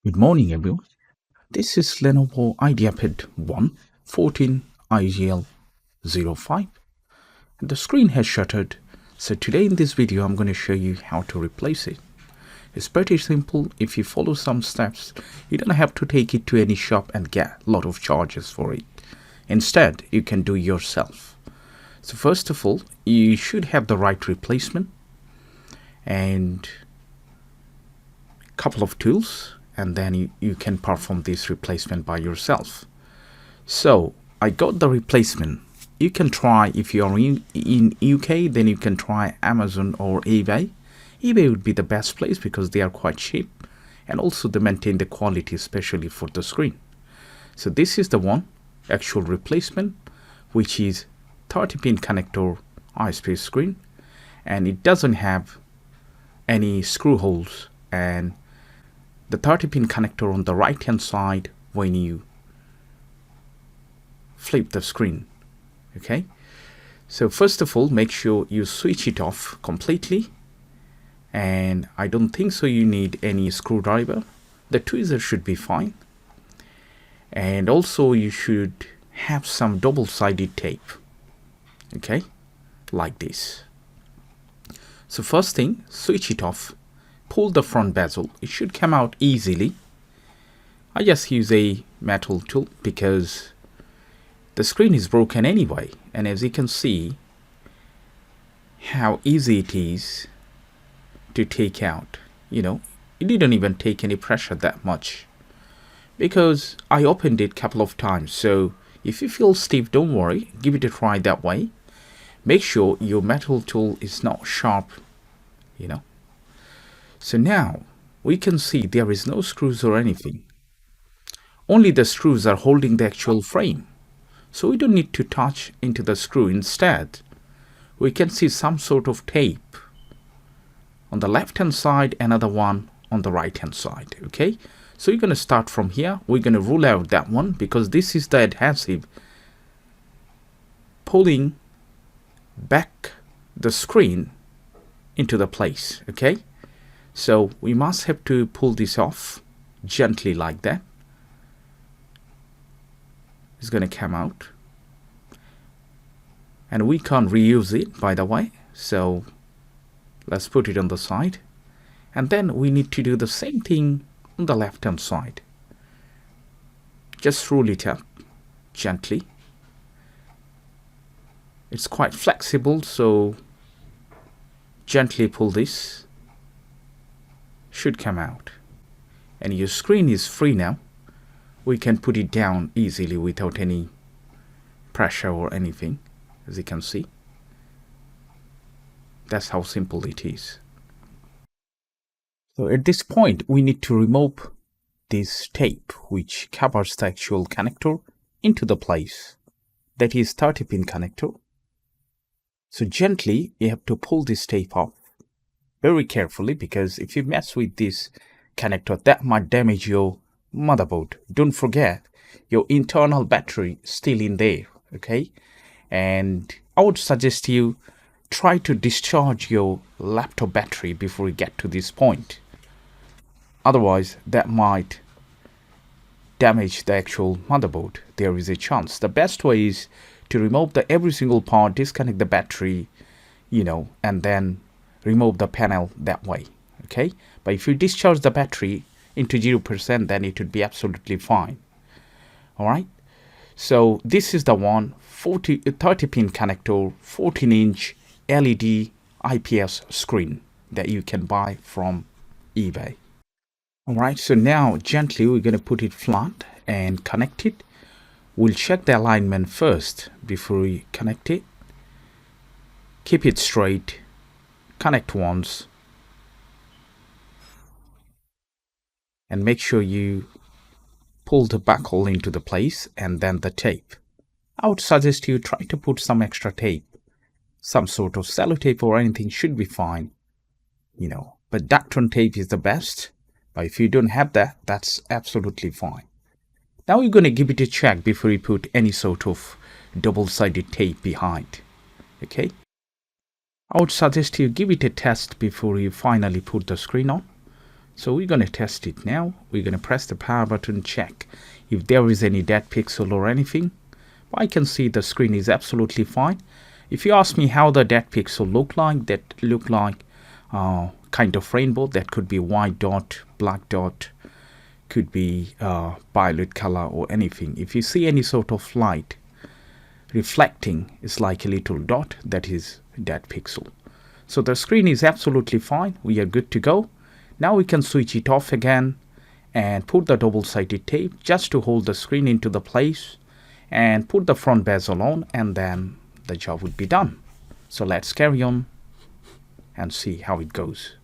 Good morning, everyone. This is Lenovo IdeaPad 1 14IGL05. The screen has shuttered, so today in this video I'm going to show you how to replace it. It's pretty simple. If you follow some steps, you don't have to take it to any shop and get a lot of charges for it. Instead, you can do it yourself. So first of all, you should have the right replacement and a couple of tools, and then you can perform this replacement by yourself. So I got the replacement. You can try, if you are in UK, then you can try Amazon or eBay. eBay would be the best place because they are quite cheap and also they maintain the quality, especially for the screen. So this is the one actual replacement, which is 30-pin connector ISP screen, and it doesn't have any screw holes, and the 30-pin connector on the right hand side when you flip the screen. Okay, so first of all, make sure you switch it off completely, and I don't think so you need any screwdriver. The tweezer should be fine, and also you should have some double-sided tape, okay, like this. So first thing, switch it off, pull the front bezel. It should come out easily. I just use a metal tool because the screen is broken anyway, and as you can see how easy it is to take out. You know, it didn't even take any pressure that much because I opened it a couple of times. So if you feel stiff, don't worry, give it a try that way. Make sure your metal tool is not sharp, you know. So now we can see there is no screws or anything. Only the screws are holding the actual frame. So we don't need to touch into the screw. Instead, we can see some sort of tape on the left hand side, another one on the right hand side. Okay, so you're going to start from here. We're going to rule out that one because this is the adhesive pulling back the screen into the place. Okay, so we must have to pull this off gently like that. It's going to come out, and we can't reuse it, by the way, so let's put it on the side, and then we need to do the same thing on the left hand side. Just roll it up gently. It's quite flexible, so gently pull this. Should come out, and your screen is free now. We can put it down easily without any pressure or anything, as you can see. That's how simple it is. So at this point, we need to remove this tape which covers the actual connector into the place. That is 30-pin connector. So gently, you have to pull this tape off very carefully, because if you mess with this connector, that might damage your motherboard. Don't forget, your internal battery still in there, okay? And I would suggest you try to discharge your laptop battery before you get to this point. Otherwise, that might damage the actual motherboard. There is a chance. The best way is to remove every single part, disconnect the battery, you know, and then remove the panel that way, okay? But if you discharge the battery into 0%, then it would be absolutely fine. All right, so this is the one 30-pin connector 14-inch LED IPS screen that you can buy from eBay. All right, so now gently we're going to put it flat and connect it. We'll check the alignment first before we connect it. Keep it straight, connect once, and make sure you pull the back hole into the place, and then the tape. I would suggest you try to put some extra tape. Some sort of sellotape or anything should be fine, you know, but Dactron tape is the best. But if you don't have that, that's absolutely fine. Now you're going to give it a check before you put any sort of double-sided tape behind. Okay, I would suggest you give it a test before you finally put the screen on. So we're going to test it now. We're going to press the power button, check if there is any dead pixel or anything. I can see the screen is absolutely fine. If you ask me how the dead pixel look like, that look like kind of rainbow. That could be white dot, black dot, could be violet color or anything. If you see any sort of light reflecting, it's like a little dot, that is dead pixel. So the screen is absolutely fine. We are good to go. Now we can switch it off again and put the double-sided tape just to hold the screen into the place and put the front bezel on, and then the job would be done. So let's carry on and see how it goes.